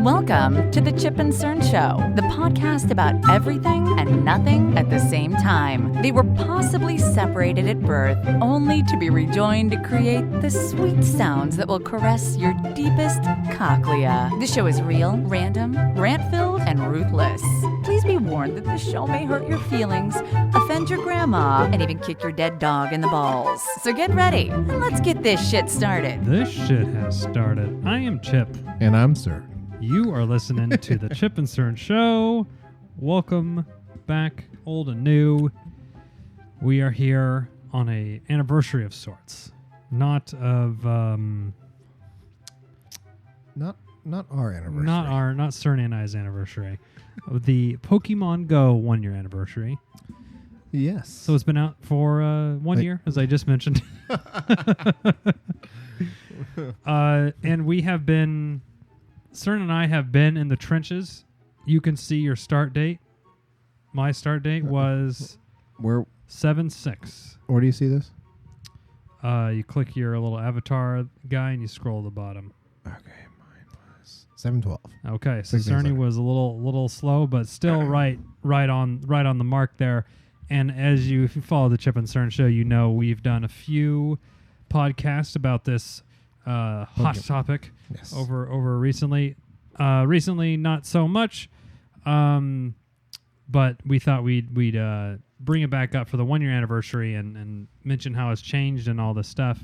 Welcome to the Chip and Cern Show, the podcast about everything and nothing at the same time. They were possibly separated at birth, only to be rejoined to create the sweet sounds that will caress your deepest cochlea. The show is real, random, rant-filled, and ruthless. Please be warned that the show may hurt your feelings, offend your grandma, and even kick your dead dog in the balls. So get ready, and let's get this shit started. This shit has started. I am Chip. And I'm Cern. You are listening to the Chip and Cern Show. Welcome back, old and new. We are here on a anniversary of sorts. Not of Not our anniversary. not Cern and I's anniversary. Of the Pokemon Go 1 year anniversary. Yes. So it's been out for 1 year, as I just mentioned. And we have been, Cern and I have been in the trenches. You can see your start date. My start date was where 7/6. do you see this? You click your little avatar guy and you scroll to the bottom. Okay, mine was 7/12. Okay, so 16 Cerny seconds. was a little slow, but still right on the mark there. And if you follow the Chip and Cern Show, you know we've done a few podcasts about this hot topic Yes. over recently. Recently, not so much, but we thought we'd bring it back up for the 1 year anniversary and mention how it's changed and all this stuff.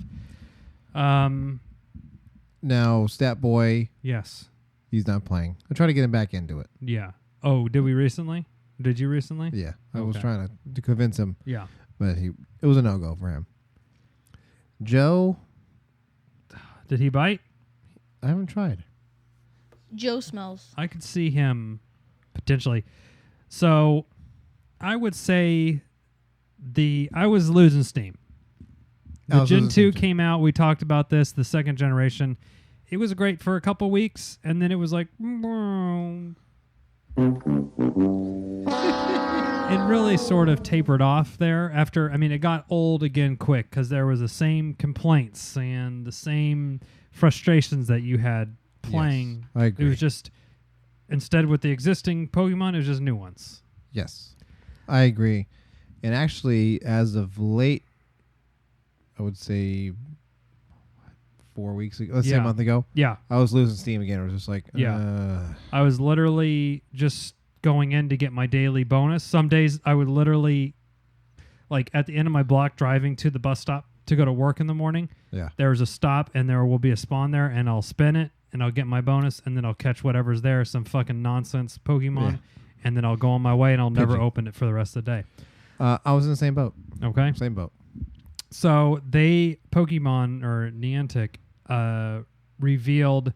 Now, Stat Boy, Yes. he's not playing. I try to get him back into it. Yeah. Oh, did we recently? Did you recently? Yeah, I was Okay. trying to convince him, Yeah. but it was a no-go for him. Joe, Did he bite? I haven't tried. Joe smells. I could see him potentially. So I would say I was losing steam. I The was Gen losing 2 steam, too. came out. We talked about this, the second generation. It was great for a couple weeks, and then it was like... It really sort of tapered off there after... I mean, it got old again quick because there was the same complaints and the same frustrations that you had playing. Yes, I agree. It was just... Instead with the existing Pokemon, it was just new ones. Yes, I agree. And actually, as of late, I would say 4 weeks ago, let's say Yeah. a month ago, Yeah. I was losing steam again. It was just like, I was literally just going in to get my daily bonus. Some days I would literally, like at the end of my block, driving to the bus stop to go to work in the morning. yeah. There was a stop and there will be a spawn there, and I'll spin it and I'll get my bonus, and then I'll catch whatever's there, some fucking nonsense Pokemon, Yeah. and then I'll go on my way and I'll never Pidgey. open it for the rest of the day. I was in the same boat. Okay. Same boat. So Pokemon or Niantic revealed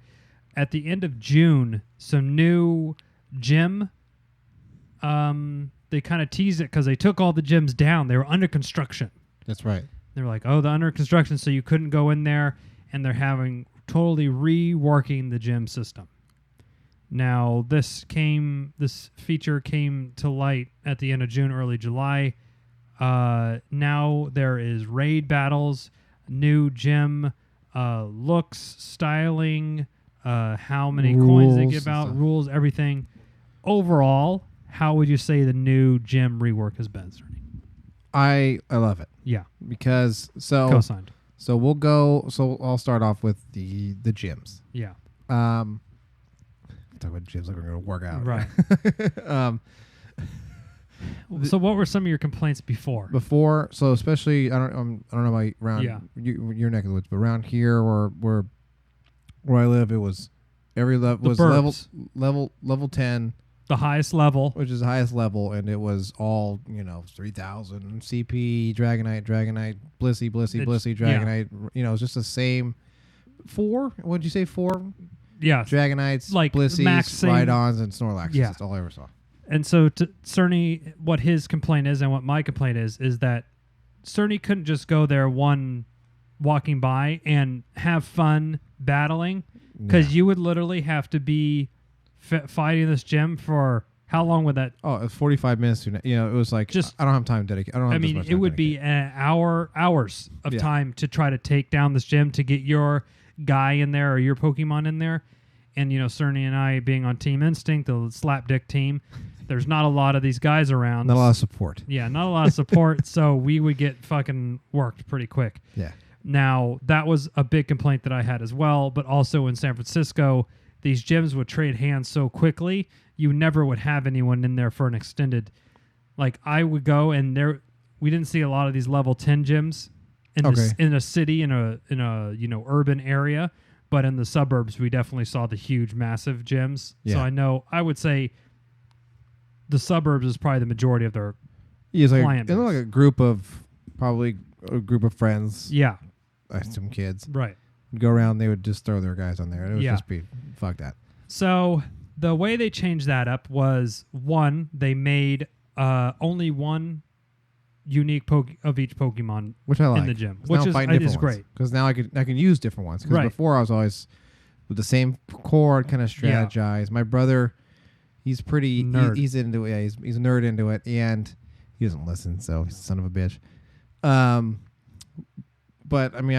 at the end of June some new gym. They kind of teased it because they took all the gyms down. They were under construction. That's right. They were like, oh, they're under construction, so you couldn't go in there, and they're having totally reworking the gym system. Now, this feature came to light at the end of June, early July. Now there is raid battles, new gym looks, styling, how many coins they Rules give and out, stuff. rules, everything. Overall, how would you say the new gym rework has been, Cerny? I love it Yeah, because co-signed. so we'll go. So I'll start off with the gyms. Yeah, Talk about gyms like we're going to work out. right. The- So what were some of your complaints before? Before, so especially I don't know about around Yeah. your neck of the woods, but around here or where I live, it was every level The was burbs. level 10, The highest level. which is the highest level, and it was all 3,000 CP, Dragonite, Blissey, It's- Dragonite. It was just the same. 4? What'd you say? 4 Yeah. Dragonites, Like Blissies, max same- Rhydons, and Snorlaxes. Yeah. That's all I ever saw. And so Cerny, what his complaint is and what my complaint is that Cerny couldn't just go there walking by and have fun battling, because Yeah. you would literally have to be fighting this gym for how long would that? Oh, it was 45 minutes. It was like Just- I don't have time dedicated. I don't. Have I this mean, much it time would be dedicated. hours of Yeah. time to try to take down this gym to get your guy in there or your Pokemon in there. And, Cerny and I being on Team Instinct, the slapdick team, there's not a lot of these guys around. Not a lot of support. Yeah, not a lot of support. So we would get fucking worked pretty quick. Yeah. Now, that was a big complaint that I had as well. But also in San Francisco, these gyms would trade hands so quickly, you never would have anyone in there for an extended. Like, I would go and we didn't see a lot of these level 10 gyms in a city, in a urban area. But in the suburbs, we definitely saw the huge, massive gyms. Yeah. So I would say the suburbs is probably the majority of their It's like, client base. like a group of friends. Yeah, I assume kids right. would go around. They would just throw their guys on there. It would Yeah. just be fuck that. So the way they changed that up was, one, they made only one unique of each Pokemon Which I like in the gym, 'Cause now which I'm fighting is different ones. great. Because now I can use different ones. Because Right. before I was always with the same core, kind of strategize. My brother, he's pretty Nerd. He's into it. Yeah, he's a nerd into it, and he doesn't listen, so he's a son of a bitch. But I mean,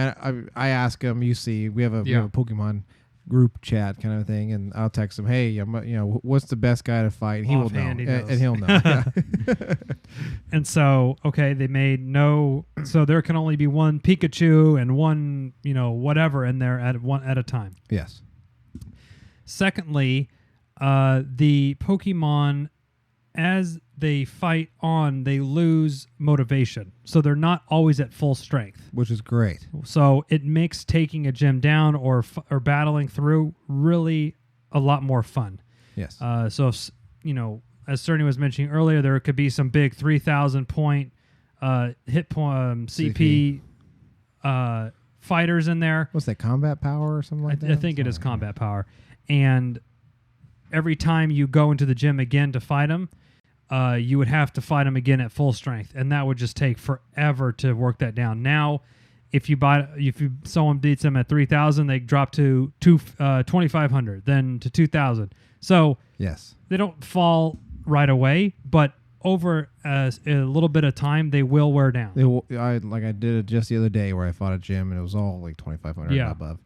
I ask him. You see, we have a Pokemon group chat kind of thing, and I'll text him, hey, what's the best guy to fight? And he will know, Offhand, he knows. and he'll know. Yeah. And so, they made so there can only be one Pikachu and one, whatever in there at a time. Yes. Secondly, the Pokemon, as they fight on, they lose motivation. So they're not always at full strength. Which is great. So it makes taking a gym down or battling through really a lot more fun. Yes. So if, as Cerny was mentioning earlier, there could be some big 3,000 point hit point CP fighters in there. What's that, combat power or something like that? I think it is combat power. And every time you go into the gym again to fight them, you would have to fight them again at full strength, and that would just take forever to work that down. Now, if someone beats them at 3,000, they drop to 2,500, then to 2,000. So yes, they don't fall right away, but over a little bit of time, they will wear down. I did it just the other day where I fought a gym and it was all like 2,500 and above.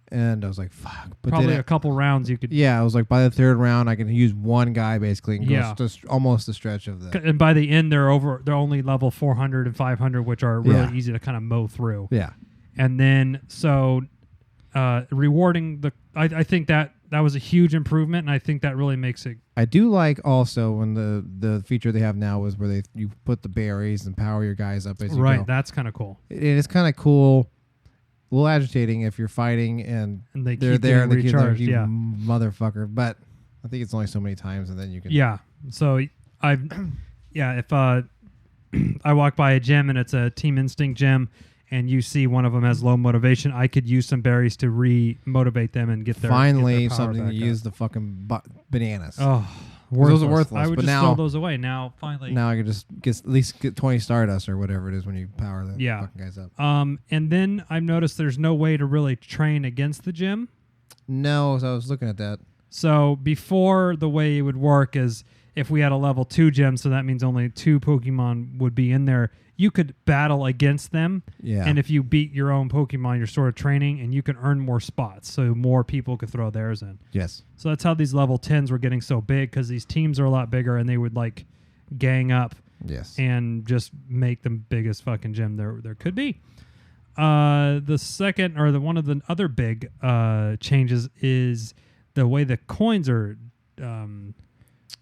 And I was like, fuck. But probably then a couple rounds you could. Yeah, I was like, by the third round, I can use one guy basically and Yeah. go almost the stretch of the. And by the end, they're only level 400 and 500, which are really Yeah. easy to kind of mow through. Yeah. And then, rewarding I think that was a huge improvement, and I think that really makes it. I do like also when the feature they have now is where you put the berries and power your guys up as you Right, go. that's kind of cool. It is kind of cool. A little agitating if you're fighting and they they're keep there and getting they keep there, recharged, you yeah. motherfucker. But I think it's only so many times, and then you can. Yeah. So if I walk by a gym and it's a Team Instinct gym, and you see one of them has low motivation, I could use some berries to re-motivate them and get their finally get their power something to back use up. the fucking bananas. Oh, Those are worthless. worthless, I would but just now- throw those away. Now, finally. Now I can just at least get 20 Stardust or whatever it is when you power the Yeah. fucking guys up. And then I've noticed there's no way to really train against the gym. No, so I was looking at that. So before, the way it would work is if we had a level 2 gym, so that means only 2 Pokemon would be in there, you could battle against them. Yeah. And if you beat your own Pokemon, you're sort of training, and you can earn more spots, so more people could throw theirs in. Yes. So that's how these level 10s were getting so big, because these teams are a lot bigger, and they would gang up Yes. and just make the biggest fucking gym there could be. The second, or one of the other big changes is the way the coins are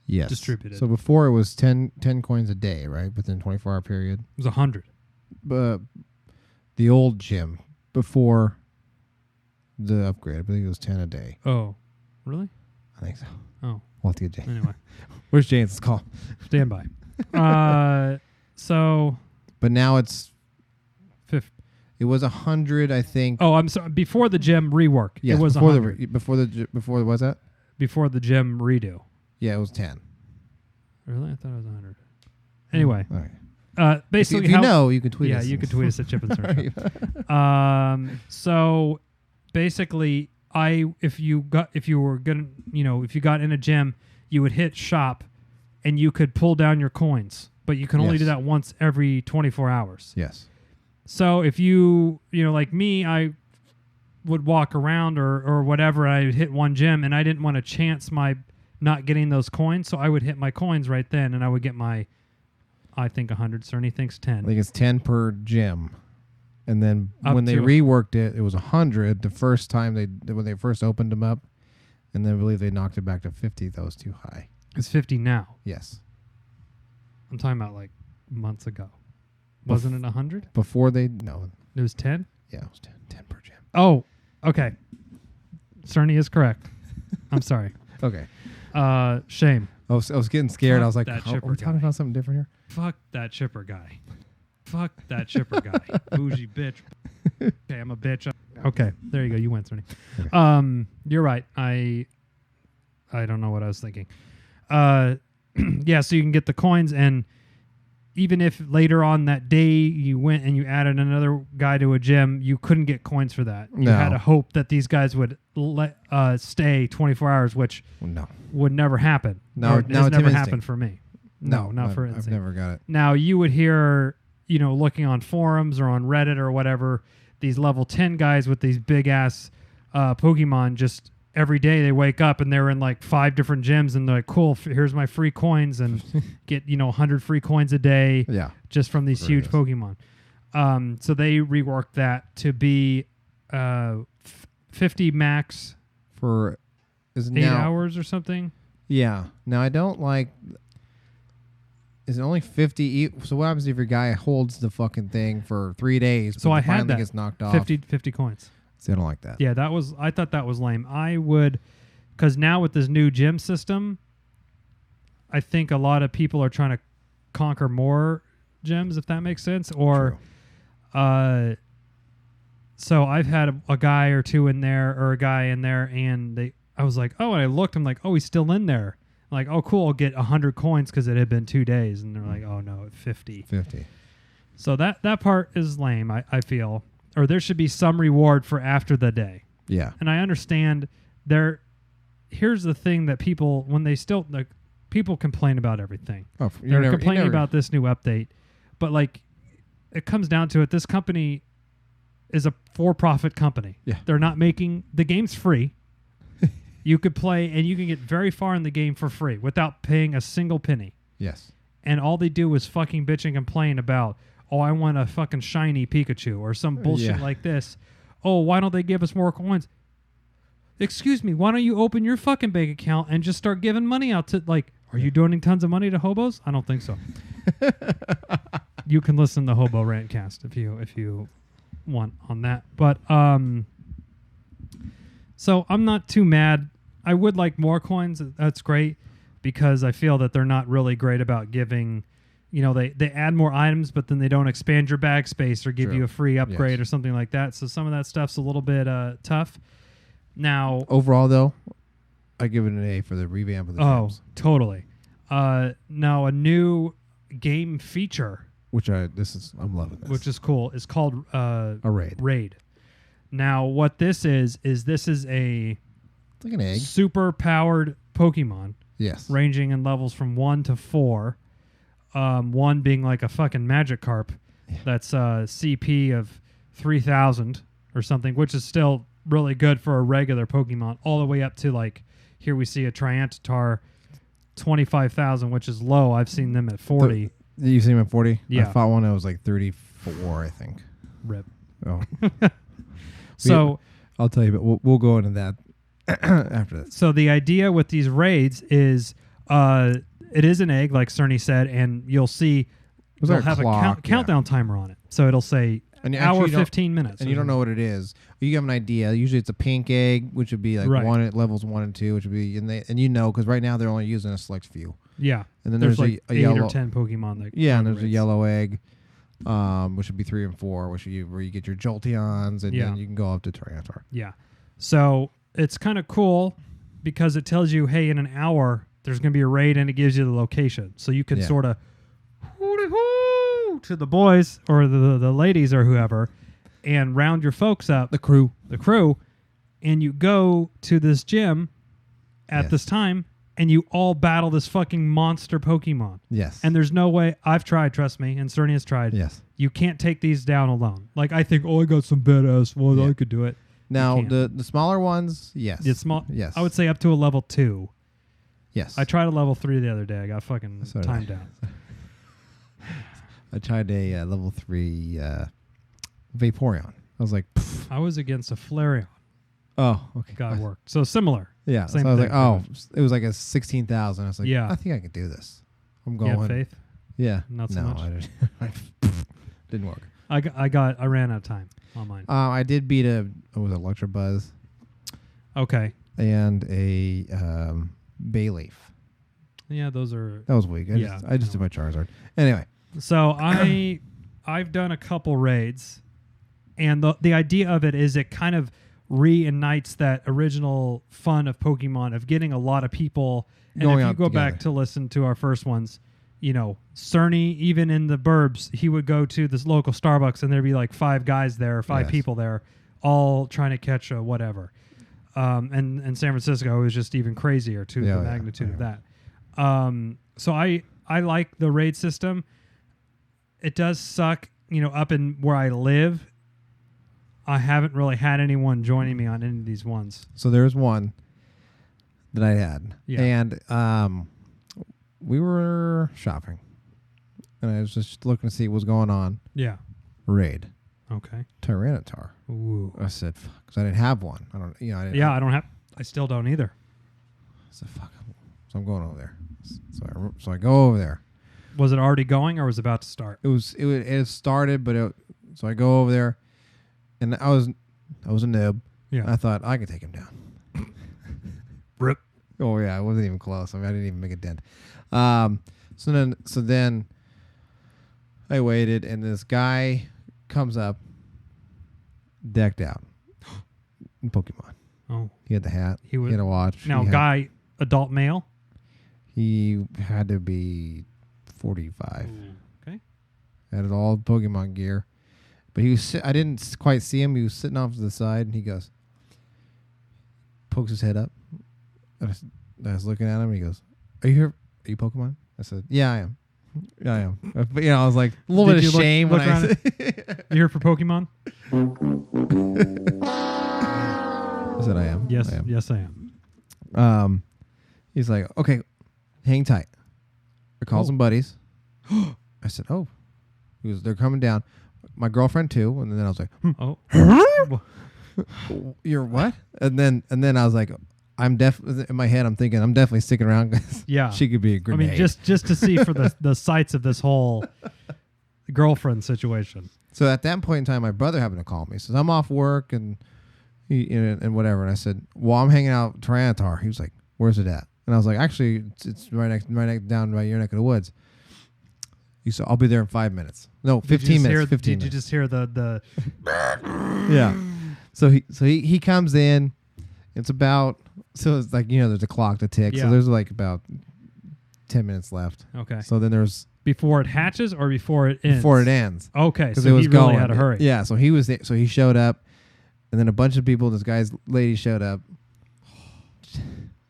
Yes. distributed. So before it was 10 coins a day, right? Within 24-hour period. It was 100. But the old gym before the upgrade, I believe it was 10 a day. Oh, really? I think so. Oh, We'll have to get James. anyway, Where's James' call? stand by. So, But now it's fifth. it was 100, I think. Oh, I'm sorry. Before the gym rework, Yes, it was before 100. before what's that? Before the gym redo. Yeah, it was 10. Really? I thought it was 100. Anyway, All right. basically, if you how, know, you can tweet yeah, us. you can tweet us at Chip and Search. So basically, if you got in a gym, you would hit shop, and you could pull down your coins, but you can only Yes. do that once every 24 hours. Yes. So if you like me, I would walk around or whatever. I would hit one gym, and I didn't want to chance my not getting those coins, so I would hit my coins right then, and I would get my, I think 100. Cerny thinks 10. I think it's 10 per gym. And then Up when they to- reworked it, it was 100 the first time when they first opened them up. And then I believe they knocked it back to 50. That was too high. It's 50 now. Yes. I'm talking about like months ago. Wasn't it 100? Before no. It was 10? Yeah, it was 10 per gym. Oh, okay. Cerny is correct. I'm sorry. Okay. Shame. I was getting scared. Fuck I was like, that are chipper we talking guy. about something different here? Fuck that chipper guy. Fuck that chipper guy. Bougie bitch. Okay, I'm a bitch. Okay, there you go. You went, Cerny. Okay. You're right. I don't know what I was thinking. Yeah, so you can get the coins, and even if later on that day you went and you added another guy to a gym, you couldn't get coins for that. You No. had to hope that these guys would stay 24 hours, which No. would never happen. No, Or no, has Team never Instinct. happened for me. No, not for I've Instinct. never got it. Now, you would hear, looking on forums or on Reddit or whatever, these level 10 guys with these big-ass Pokemon just every day they wake up and they're in like 5 different gyms and they're like, cool, here's my free coins and get, 100 free coins a day Yeah. just from these That's what it huge is. Pokemon. So they reworked that to be 50 max, For is 8 now hours or something. Yeah. Now I don't like. Is it only 50? So what happens if your guy holds the fucking thing for 3 days? So but I had finally that. gets knocked off. 50 coins. See, I don't like that. Yeah, I thought that was lame. I would, because now with this new gym system, I think a lot of people are trying to conquer more gyms, if that makes sense. Or, so I've had a guy or two in there, or a guy in there, and I was like, oh, and I looked, I'm like, oh, he's still in there. I'm like, oh, cool, I'll get 100 coins because it had been 2 days, and they're like, oh no, 50. 50. So that part is lame. I feel, or there should be some reward for after the day. Yeah. And I understand here's the thing that people, when they still, like, people complain about everything. Oh, They're complaining about this new update, but like, it comes down to it. This company is a for-profit company. Yeah. They're not making, the game's free. You could play and you can get very far in the game for free without paying a single penny. Yes. And all they do is fucking bitch and complain about, oh, I want a fucking shiny Pikachu or some bullshit Yeah. like this. Oh, why don't they give us more coins? Excuse me, why don't you open your fucking bank account and just start giving money out to, like, are you donating tons of money to hobos? I don't think so. You can listen to Hobo Rantcast if you want on that. But so I'm not too mad. I would like more coins. That's great, because I feel that they're not really great about giving, they add more items, but then they don't expand your bag space or give True. you a free upgrade Yes. or something like that. So some of that stuff's a little bit tough. Now, Overall, though, I give it an A for the revamp of the oh, gyms, totally. Now a new game feature, I'm loving this. which is cool, is called a raid. Raid. Now, what this is a It's like an egg. super powered Pokemon Yes. ranging in levels from 1 to 4. 1 being like a fucking Magikarp that's CP of 3,000 or something, which is still really good for a regular Pokemon, all the way up to, like, here we see a Triantatar 25,000, which is low. I've seen them at 40. You see him at 40? Yeah. I fought one that was like 34, I think. Rip. Oh. So, I'll tell you, but we'll go into that after this. so the idea with these raids is it is an egg, like Cerny said, and you'll see Was they'll there a have clock? a countdown timer on it. So it'll say And you hour actually don't- 15 minutes. And you don't know what it is. You have an idea. Usually it's a pink egg, which would be like Right. one at levels 1 and 2, which would be, and because right now they're only using a select few. Yeah. And then There's there's like a 8 yellow. or 10 Pokemon. That Yeah, and run there's a raids. yellow egg, which would be 3 and 4, where you get your Jolteons, and Yeah. then you can go up to Tyranitar. Yeah. So it's kind of cool because it tells you, hey, in an hour, there's going to be a raid, and it gives you the location. So you can Yeah. sort of hoo to the boys or the ladies or whoever and round your folks up, The crew. the crew, and you go to this gym at Yes. this time, and you all battle this fucking monster Pokemon. Yes. And there's no way, I've tried, trust me, and Cerny has tried. yes. You can't take these down alone. Like, I think, oh, I got some badass, well, Yeah. I could do it. Now can't. the smaller ones, yes. It's small. Yes. I would say up to a level 2. Yes. I tried a level 3 the other day. I got fucking So did timed I. down. I tried a level 3 Vaporeon. I was like, pff. I was against a Flareon. Oh, okay. God worked. So similar. Yeah. Same so I was thing, like, oh, pretty it was like a 16,000. I was like, Yeah. I think I could do this. I'm You going. have faith? Yeah. Not so no, much. I didn't. Didn't work. I ran out of time on mine. I did beat a Electabuzz Okay. and a Bayleaf. Yeah, those are. That was weak. I just did my Charizard. Anyway. So I've done a couple raids, and the idea of it is it kind of reignites that original fun of Pokemon of getting a lot of people. And Going if you out go together. back to listen to our first ones, Cerny, even in the burbs, he would go to this local Starbucks and there'd be like 5 guys there, 5 Yes. people there, all trying to catch a whatever. And in San Francisco, it was just even crazier to Yeah, the yeah, magnitude of yeah. that. So I like the raid system. It does suck, up in where I live. I haven't really had anyone joining me on any of these ones. So there's one that I had. Yeah. And we were shopping. And I was just looking to see what was going on. Yeah. Raid. Okay. Tyranitar. Ooh. I said, fuck, because I didn't have one. I don't, I didn't. Yeah, I still don't either. I said, fuck. So I'm going over there. So I go over there. Was it already going or was it about to start? It started, but so I go over there, and I was a noob. Yeah. I thought I could take him down. Rip. Oh yeah, I wasn't even close. I didn't even make a dent. So then I waited, and this guy comes up, decked out in Pokemon. Oh. He had the hat. He was- had a watch. Now, he had- guy, adult male? He had to be 45. Okay. Had all Pokemon gear, but he was. I didn't quite see him. He was sitting off to the side, and he goes, pokes his head up. And I was looking at him. And he goes, "Are you here? Are you Pokemon?" I said, "Yeah, I am. Yeah, I am." But I was like a little Did bit of you shame look when I around said, You here for Pokemon? I said, "I am." Yes. I am. Yes, I am. He's like, "Okay, hang tight." I called Oh. some buddies. I said, "Oh," they're coming down. My girlfriend too, and then I was like, Oh. "You're what?" And then I was like, "I'm in my head. I'm thinking I'm definitely sticking around because Yeah. she could be a I grenade." mean, just to see for the sights of this whole girlfriend situation. So at that point in time, my brother happened to call me. He says, "I'm off work and and whatever." And I said, "Well, I'm hanging out with Tyranitar." He was like, "Where's it at?" And I was like, "Actually, it's right next down by your neck of the woods." He said, "I'll be there in 5 minutes." No, 15 minutes. 15 Did you minutes. just hear the Yeah. So he comes in. It's about it's like there's a clock to tick. Yeah. So there's like about 10 minutes left. Okay. So then there's Before it hatches or before it ends? before it ends. Okay, so Because it was he really going. had to hurry. Yeah. So he was there, so he showed up, and then a bunch of people. This guy's lady showed up.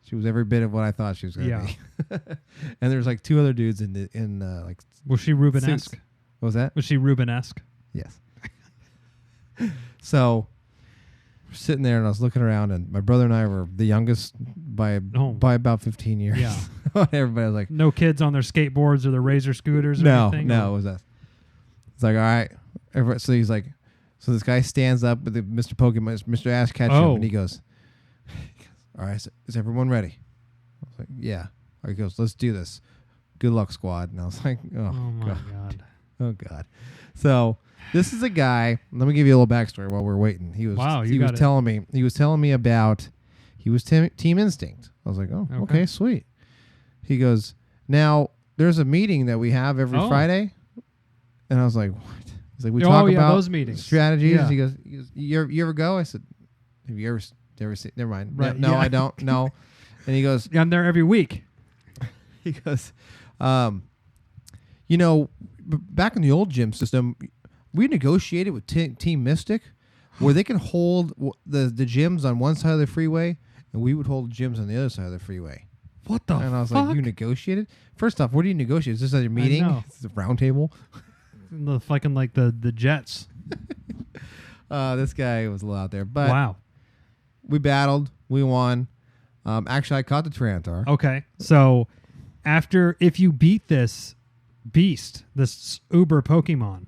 She was every bit of what I thought she was going to Yeah. be. And there's like 2 other dudes in like Was she Rubenesque? suits. What was that? Was she Rubenesque? Yes. So we're sitting there, and I was looking around, and my brother and I were the youngest by about 15 years. Yeah. Everybody was like, No kids on their skateboards or their Razor scooters or no, anything? no, it was us. It's like, all right. So he's like, so this guy stands up with Mr. Pokemon, Mr. Ash Ketchum, Oh. and he goes, all right, is everyone ready? I was like, yeah. He goes, let's do this. Good luck, squad. And I was like, Oh, my God. Oh God. So this is a guy. Let me give you a little backstory while we're waiting. He was Wow, you he was got it. telling me about Team Instinct. I was like, oh, Okay. okay, sweet. He goes, now there's a meeting that we have every Oh. Friday, and I was like, what? He's like, we Oh, talk yeah, about those meetings. strategies. Yeah. He goes, you ever go? I said, have you ever seen? Never mind. Right, No, yeah. I don't. No. And he goes, I'm there every week. he goes, back in the old gym system, we negotiated with Team Mystic where they can hold the gyms on one side of the freeway and we would hold gyms on the other side of the freeway. What the And I was fuck? like, you negotiated? First off, what do you negotiate? Is this at your meeting? know. Is this a round table? The fucking like the Jets. This guy was a little out there. But Wow. we battled. We won. Actually, I caught the Tyranitar. Okay. So if you beat this beast, this uber Pokemon,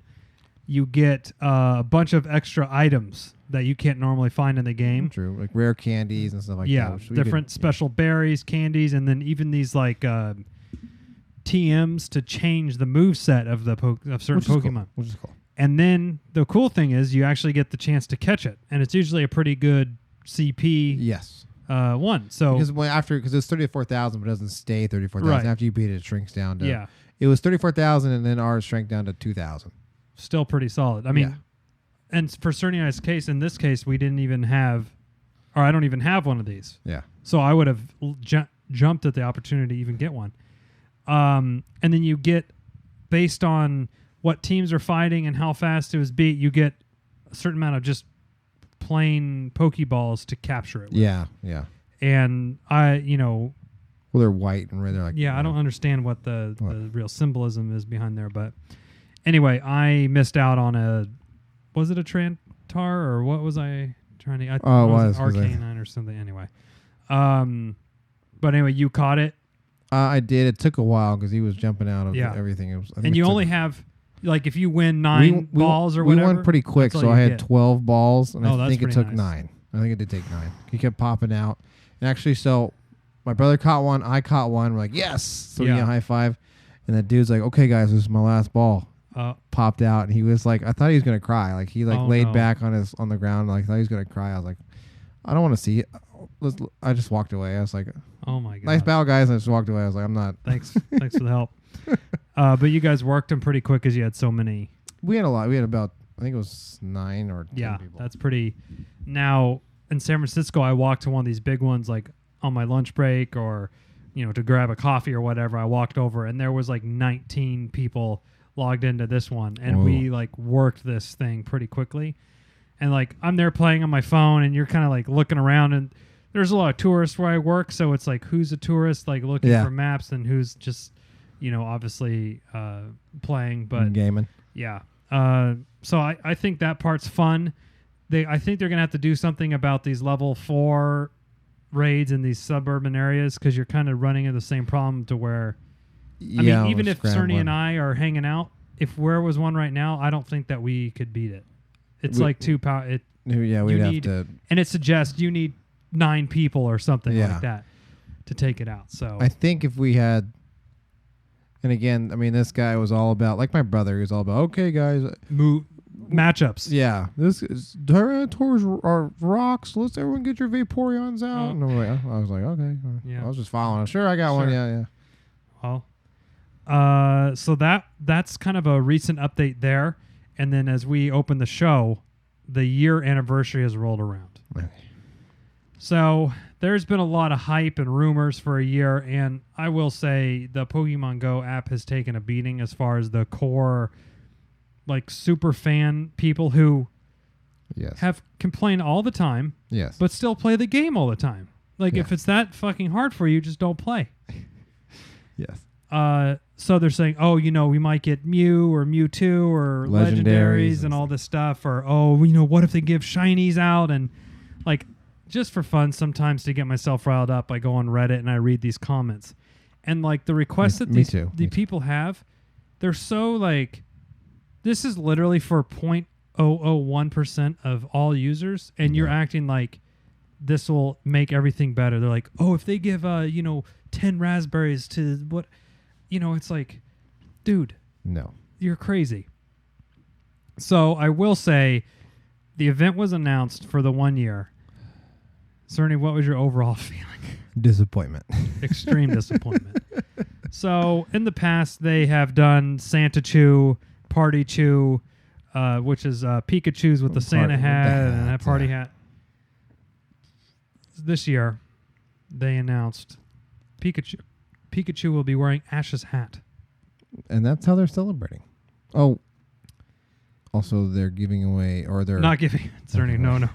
you get a bunch of extra items that you can't normally find in the game. True, like rare candies and stuff like that. Yeah, which we different did- special berries, candies, and then even these like TMs to change the move set of the of certain which is cool, Pokemon. which is cool. And then the cool thing is you actually get the chance to catch it, and it's usually a pretty good CP Yes. one. So Because it's 34,000, but it doesn't stay 34,000. Right. After you beat it, it shrinks down to. yeah, It was 34,000, and then ours shrank down to 2,000. still pretty solid. I mean, Yeah. and for Cernia's case, in this case, we didn't even have, or I don't even have one of these. Yeah. So I would have jumped at the opportunity to even get one. And then you get, based on what teams are fighting and how fast it was beat, you get a certain amount of just plain Pokeballs to capture it with. Yeah. Yeah. And Well, they're white and red. They're like. I don't understand what the real symbolism is behind there. But anyway, I missed out on was it a Trantar or what was I trying to? Oh, it was, 'cause Arcanine or something. Anyway. But anyway, you caught it. I did. It took a while because he was jumping out of Yeah. everything. It was, I think And it you took- only have, like, if you win 9 we- balls or we whatever. went pretty quick, that's all so I you had get. 12 balls, and Oh, I that's think it pretty took nice. 9. I think it did take 9. He kept popping out. And actually, so my brother caught one, I caught one. We're like, yes! So we Yeah. get a high five. And the dude's like, okay, guys, this is my last ball. Uh, Popped out, and he was like, I thought he was going to cry. Like, he Oh, laid no. back on the ground, like, I thought he was going to cry. I was like, I don't want to see it. I just walked away. I was like, oh my god. nice battle, guys. And I just walked away. I was like, I'm not. Thanks for the help. But you guys worked them pretty quick because you had so many. We had a lot. We had about, I think it was 9 or 10 Yeah, people. that's pretty. Now in San Francisco, I walked to one of these big ones, like on my lunch break or, to grab a coffee or whatever. I walked over and there was like 19 people logged into this one, and we like worked this thing pretty quickly. And like I'm there playing on my phone, and you're kind of like looking around, and there's a lot of tourists where I work, so it's like who's a tourist like looking Yeah. for maps and who's just obviously playing, but gaming. yeah. So I think that part's fun. I think they're gonna have to do something about these level 4 raids in these suburban areas, because you're kind of running into the same problem to where I mean, even if Cerny and I are hanging out, if where was one right now, I don't think that we could beat it. It's like 2 power. Yeah, we'd have need- to. And it suggests you need 9 people or something Yeah. like that to take it out. So I think if we had, and again, I mean, this guy was all about, like my brother, he was all about, okay, guys, matchups. yeah, this is Tyranitar's are rocks. Let's everyone get your Vaporeons out. Oh. And I was like, okay, Yeah. I was just following. Sure, I got one. Sure. Yeah, yeah. Well, so that's kind of a recent update there. And then as we open the show, the year anniversary has rolled around. Okay. So there's been a lot of hype and rumors for a year, and I will say the Pokemon Go app has taken a beating as far as the core, like, super fan people who Yes. have complained all the time, Yes. but still play the game all the time. Like, Yeah. if it's that fucking hard for you, just don't play. yes. So they're saying, oh, we might get Mew or Mewtwo or Legendaries legendaries and and all this stuff, or what if they give shinies out? And like, just for fun, sometimes to get myself riled up, I go on Reddit and I read these comments, and like the requests that Me these too. the people have, they're so like, this is literally for 0.001% of all users, and you're Yeah. acting like this will make everything better. They're like, oh, if they give 10 raspberries to what, it's like, dude, No. you're crazy. So I will say, the event was announced for the 1 year. Cerny, what was your overall feeling? Disappointment. Extreme disappointment. So in the past, they have done Santa Chew, Party Chew, which is Pikachu's with the Santa Party- hat with the and a hat, party yeah. hat. This year, they announced Pikachu will be wearing Ash's hat. And that's how they're celebrating. Oh. Also, they're giving away, or they're Not giving Cerny, no.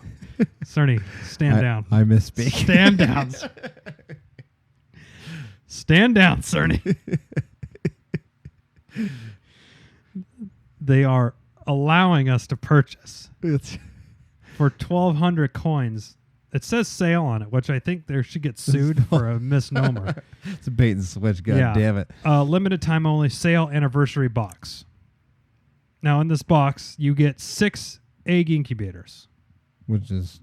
Cerny, stand down. I misspeak. Stand down. Stand down, Cerny. They are allowing us to purchase It's for 1,200 coins It says sale on it, which I think they should get sued for a misnomer. It's a bait and switch. God damn it. Limited time only sale anniversary box. Now in this box, you get 6 egg incubators, Which is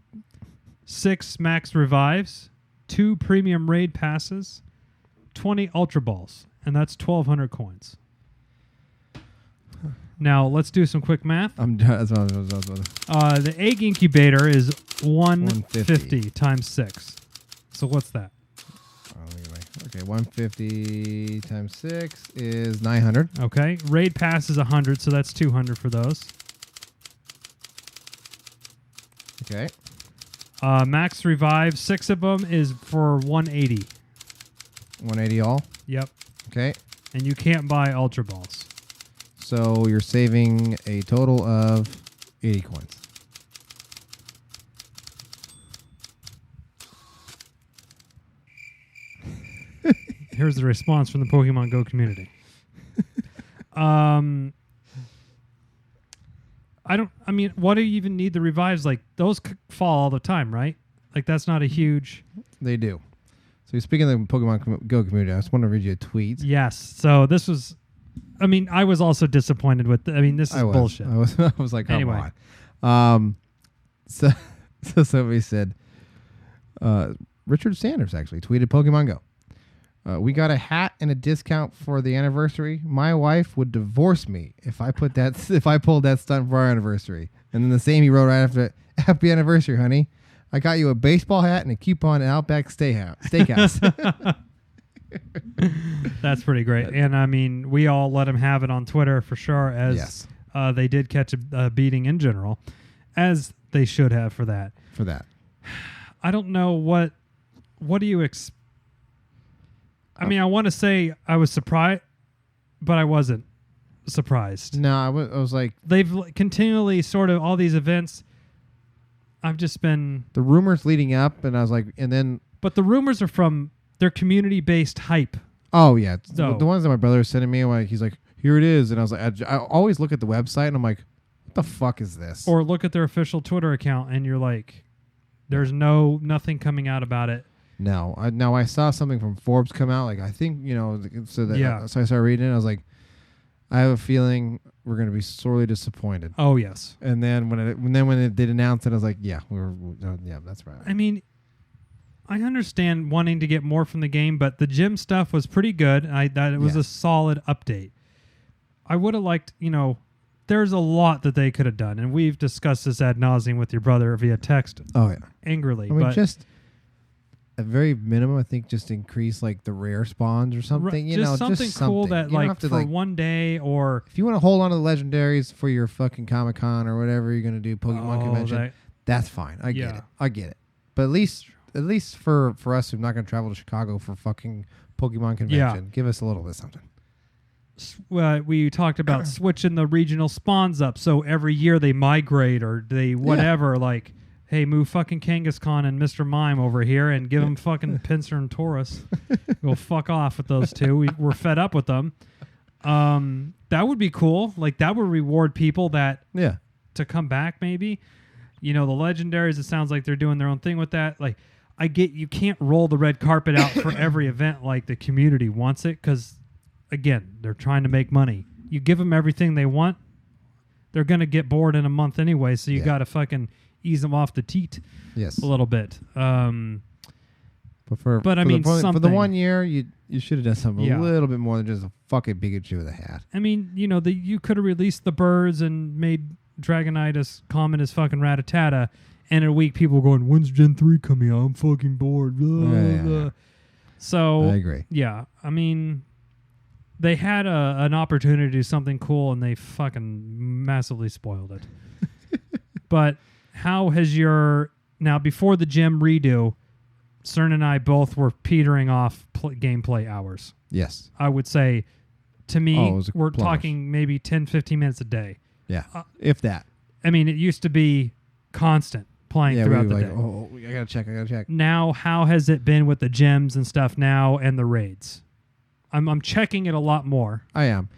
6 max revives, 2 premium raid passes, 20 ultra balls, and that's 1,200 coins. Now let's do some quick math. that's what I was The egg incubator is 150 150 times 6. So what's that? Okay, 150 times 6 is 900. Okay. Raid pass is 100, so that's 200 for those. Okay. Max revive, 6 of them is for 180. 180 all. Yep. Okay. And you can't buy ultra balls. So you're saving a total of 80 coins. Here's the response from the Pokemon Go community. I mean, what do you even need the revives? Like, those fall all the time, right? Like, that's not a huge... They do. So speaking of the Pokemon Go community, I just want to read you a tweet. Yes. So this was... I mean, I was also disappointed with... this is bullshit. I was like, come Anyway. on. So somebody said, Richard Sanders actually tweeted Pokemon Go. We got a hat and a discount for the anniversary. My wife would divorce me if I pulled that stunt for our anniversary. And then the same he wrote right after it. Happy anniversary, honey. I got you a baseball hat and a coupon at Outback Steakhouse. That's pretty great. And I mean, we all let him have it on Twitter for sure, as Yes. They did catch a beating in general, as they should have for that. For that. I don't know what do you expect? I mean, I want to say I was surprised, but I wasn't surprised. No, I was like... They've continually sort of all these events. I've just been... The rumors leading up, and I was like... And then... But the rumors are from their community-based hype. Oh, yeah. So, the ones that my brother was sending me, like, he's like, here it is. And I was like... I always look at the website, and I'm like, what the fuck is this? Or look at their official Twitter account, and you're like, there's nothing coming out about it. No, I saw something from Forbes come out. Like, I think, so I started reading it. I was like, I have a feeling we're going to be sorely disappointed. Oh yes. And then when it did announce it, I was like, yeah, that's right. I mean, I understand wanting to get more from the game, but the gym stuff was pretty good. It was a solid update. I would have liked, there's a lot that they could have done, and we've discussed this ad nauseum with your brother via text. Oh yeah, angrily. I mean, but just at very minimum, I think just increase like the rare spawns or something. Just something cool that like for one day, or if you want to hold on to the legendaries for your fucking Comic-Con or whatever you're gonna do, Pokemon convention, that's fine. I get it. But at least for us who's not gonna travel to Chicago for fucking Pokemon convention, give us a little bit of something. We talked about switching the regional spawns up, so every year they migrate or they whatever. Like, hey, move fucking Kangaskhan and Mr. Mime over here and give them fucking Pinsir and Taurus. Go fuck off with those two. We're fed up with them. That would be cool. Like, that would reward people that to come back maybe. The legendaries, it sounds like they're doing their own thing with that. Like, I get you can't roll the red carpet out for every event like the community wants it, because, again, they're trying to make money. You give them everything they want, they're going to get bored in a month anyway, so you got to fucking ease them off the teat a little bit. But for the 1 year, you should have done something a little bit more than just a fucking Pikachu with a hat. I mean, you could have released the birds and made Dragonite as common as fucking Rattata, and in a week people were going, when's Gen 3 coming out? I'm fucking bored. Blah, blah. So I agree. Yeah, I mean, they had an opportunity to do something cool, and they fucking massively spoiled it. But how has now before the gym redo, CERN and I both were petering off gameplay hours. Yes. I would say, to me, we're plumbers. talking maybe 10, 15 minutes a day. Yeah, if that. I mean, it used to be constant playing throughout the day. Oh, I gotta check. Now, how has it been with the gyms and stuff now and the raids? I'm checking it a lot more. I am.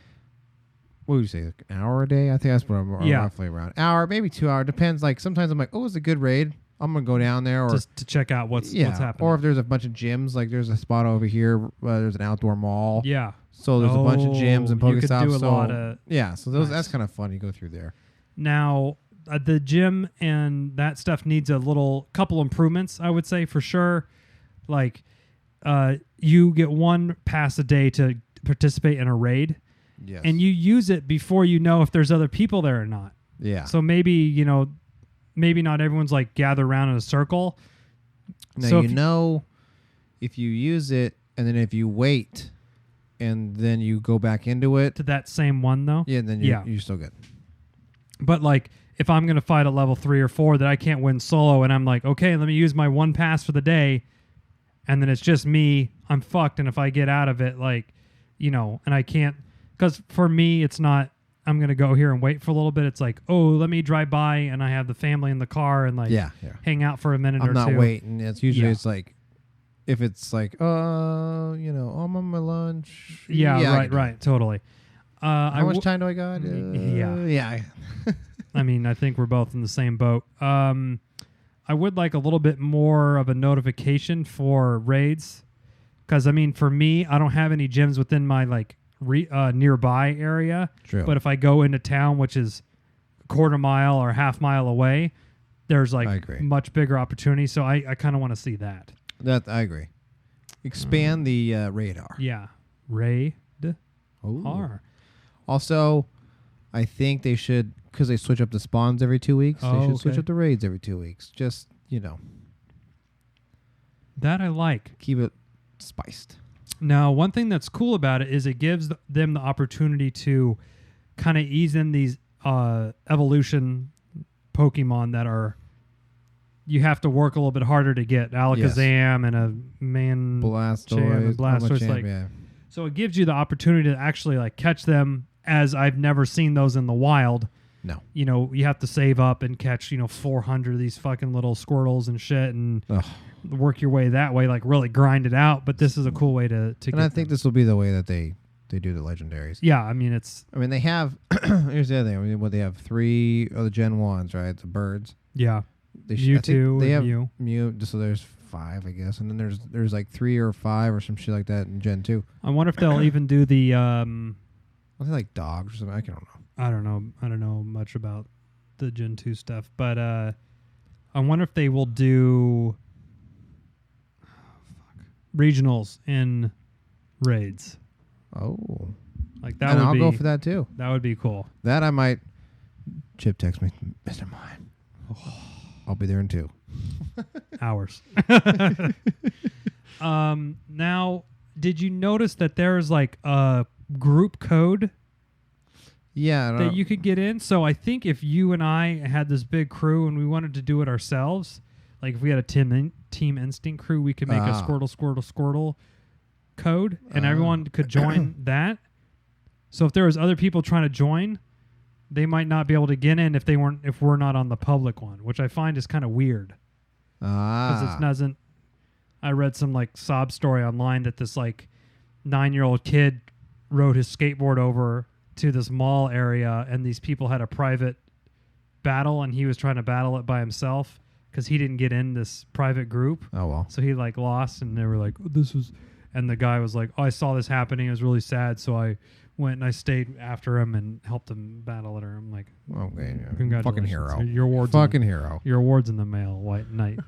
What would you say, like an hour a day? I think that's what I'm roughly around. Hour, maybe 2 hours. Depends. Like, sometimes I'm like, oh, it's a good raid. I'm gonna go down there, or just to check out what's happening. or if there's a bunch of gyms, like there's a spot over here. There's an outdoor mall. Yeah. So there's a bunch of gyms and you could Pokestops. do a lot of so that's kind of fun. You go through there. Now, the gym and that stuff needs a couple improvements, I would say, for sure. Like, you get one pass a day to participate in a raid, Yes. and you use it before you know if there's other people there or not. Yeah. So maybe, maybe not everyone's like gathered around in a circle. Now So if you use it, and then if you wait, and then you go back into it, to that same one, though. then you're still good. But like, if I'm going to fight at level 3 or 4 that I can't win solo, and I'm like, okay, let me use my one pass for the day, and then it's just me, I'm fucked. And if I get out of it, like, and I can't, because for me, it's not, I'm going to go here and wait for a little bit. It's like, oh, let me drive by, and I have the family in the car and like hang out for a minute or two. I'm not waiting. It's usually it's like, if it's like, I'm on my lunch. Right, totally. How much time do I got? Yeah. I mean, I think we're both in the same boat. I would like a little bit more of a notification for raids, because I mean, for me, I don't have any gyms within my like nearby area. True. But if I go into town, which is a quarter mile or half mile away, there's like much bigger opportunity. So I kind of want to see that. That I agree. Expand the radar. Yeah, raid. Oh. Also, I think they should, because they switch up the spawns every 2 weeks. They should switch up the raids every 2 weeks. Just that I like. Keep it spiced. Now, one thing that's cool about it is it gives them the opportunity to kind of ease in these evolution Pokemon that are, you have to work a little bit harder to get. Alakazam and a Blastoise. So it gives you the opportunity to actually like catch them, as I've never seen those in the wild. No. You have to save up and catch, 400 of these fucking little Squirtles and shit and work your way that way, like really grind it out. But this is a cool way to get I think this will be the way that they do the legendaries. Yeah, I mean, they have, here's the other thing. I mean, they have 3 of the Gen 1s, right? The birds. Yeah. Mewtwo. They have Mew. So there's 5, I guess. And then there's like 3 or 5 or some shit like that in Gen 2. I wonder if they'll even do the... Are they like dogs or something? I don't know. I don't know much about the Gen 2 stuff, but I wonder if they will do regionals in raids. Oh. Like that and would I'll be, go for that too. That would be cool. That I might. Chip text me, Mr. Mime. I'll be there in 2 hours. Now, did you notice that there's like a group code? Yeah, that you could get in. So I think if you and I had this big crew and we wanted to do it ourselves, like if we had a Team Instinct crew, we could make a Squirtle code, and everyone could join that. So if there was other people trying to join, they might not be able to get in if we're not on the public one, which I find is kind of weird. Because it doesn't. I read some like sob story online that this like 9-year-old kid rode his skateboard over to this mall area, and these people had a private battle, and he was trying to battle it by himself because he didn't get in this private group. Oh, well. So he like lost, and they were like, and the guy was like, I saw this happening. It was really sad. So I went and I stayed after him and helped him battle it. Or I'm like, okay, yeah. Congratulations. Fucking hero. Your award's hero. Your award's in the mail, White Knight.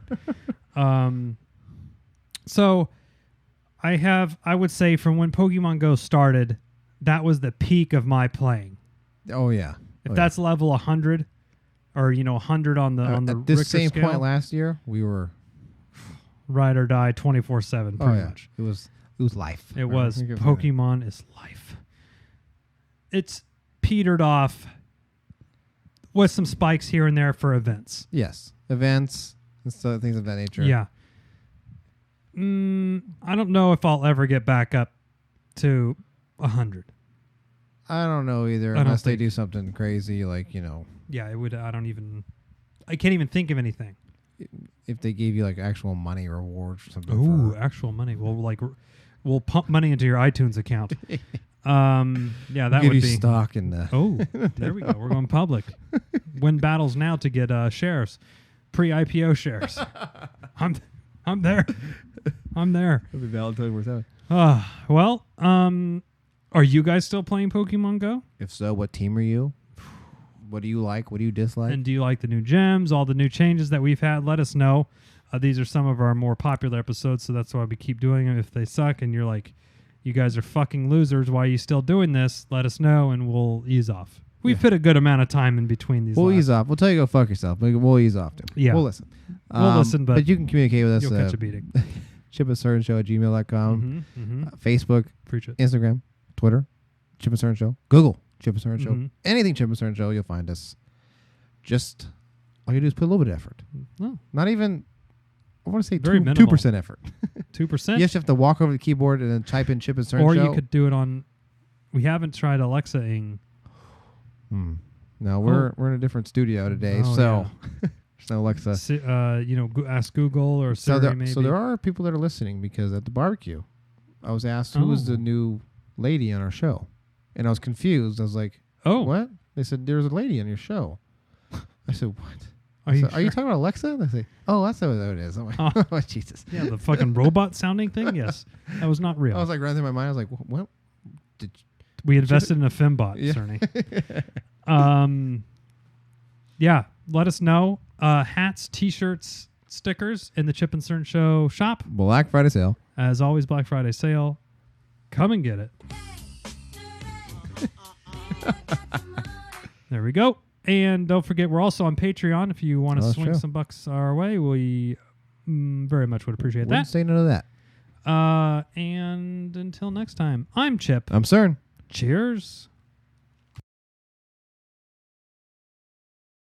So I would say from when Pokemon Go started, that was the peak of my playing. Oh yeah. If that's level 100, or 100 on the at this Richter same scale, point last year, we were ride or die 24/7. Pretty much. It was life. It was Pokemon is life. It's petered off with some spikes here and there for events. Yes, events and things of that nature. Yeah. I don't know if I'll ever get back up to 100. I don't know either, unless they do something crazy, like Yeah, it would. I can't even think of anything. If they gave you like actual money rewards or something. Ooh, actual money. We'll pump money into your iTunes account. Yeah, that would be stock in the. Oh, there we go. We're going public. Win battles now to get shares. pre-IPO shares. I'm there. I'm there. That'll be Valentine's worth Well, are you guys still playing Pokemon Go? If so, what team are you? What do you like? What do you dislike? And do you like the new gyms, all the new changes that we've had? Let us know. These are some of our more popular episodes, so that's why we keep doing them. If they suck and you're like, you guys are fucking losers, why are you still doing this? Let us know, and we'll ease off. We've put a good amount of time in between these. We'll ease off. We'll tell you to go fuck yourself. We'll ease off too. Yeah. We'll listen. We'll listen, but you can communicate with us. You'll catch a beating. chipandcertain@gmail.com. Facebook, Preach it. Instagram, Twitter, Chip and Cern Show. Google Chip and Cern Show. Mhm. Anything Chip and Cern Show, you'll find us. Just all you do is put a little bit of effort. Oh, Not even. I want to say Very 2% effort. 2%? You just have to walk over to the keyboard and then type in Chip and Cern Or Show. you could do it on. We haven't tried Alexa-ing. No, we're in a different studio today, Oh, so there's no Alexa. Ask Google or Siri maybe. So there are people that are listening because at the barbecue, I was asked who was the new lady on our show, and I was confused. I was like, Oh, "What?" They said, "There's a lady on your show." I said, "What?" Are you Are you talking about Alexa? They say, "Oh, that's what it is." I'm like, "Oh, Jesus." Yeah, the fucking robot sounding thing. Yes, that was not real. I was like running through my mind. I was like, "What?" We invested in a Fimbot, Yeah. Cerny. Yeah, let us know. Hats, T-shirts, stickers in the Chip and Cern Show shop. Black Friday sale. As always, Black Friday sale. Come and get it. There we go. And don't forget, we're also on Patreon. If you want to that's swing true. some bucks our way, we very much would appreciate Wouldn't that. say none of that. And until next time, I'm Chip. I'm Cern. Cheers.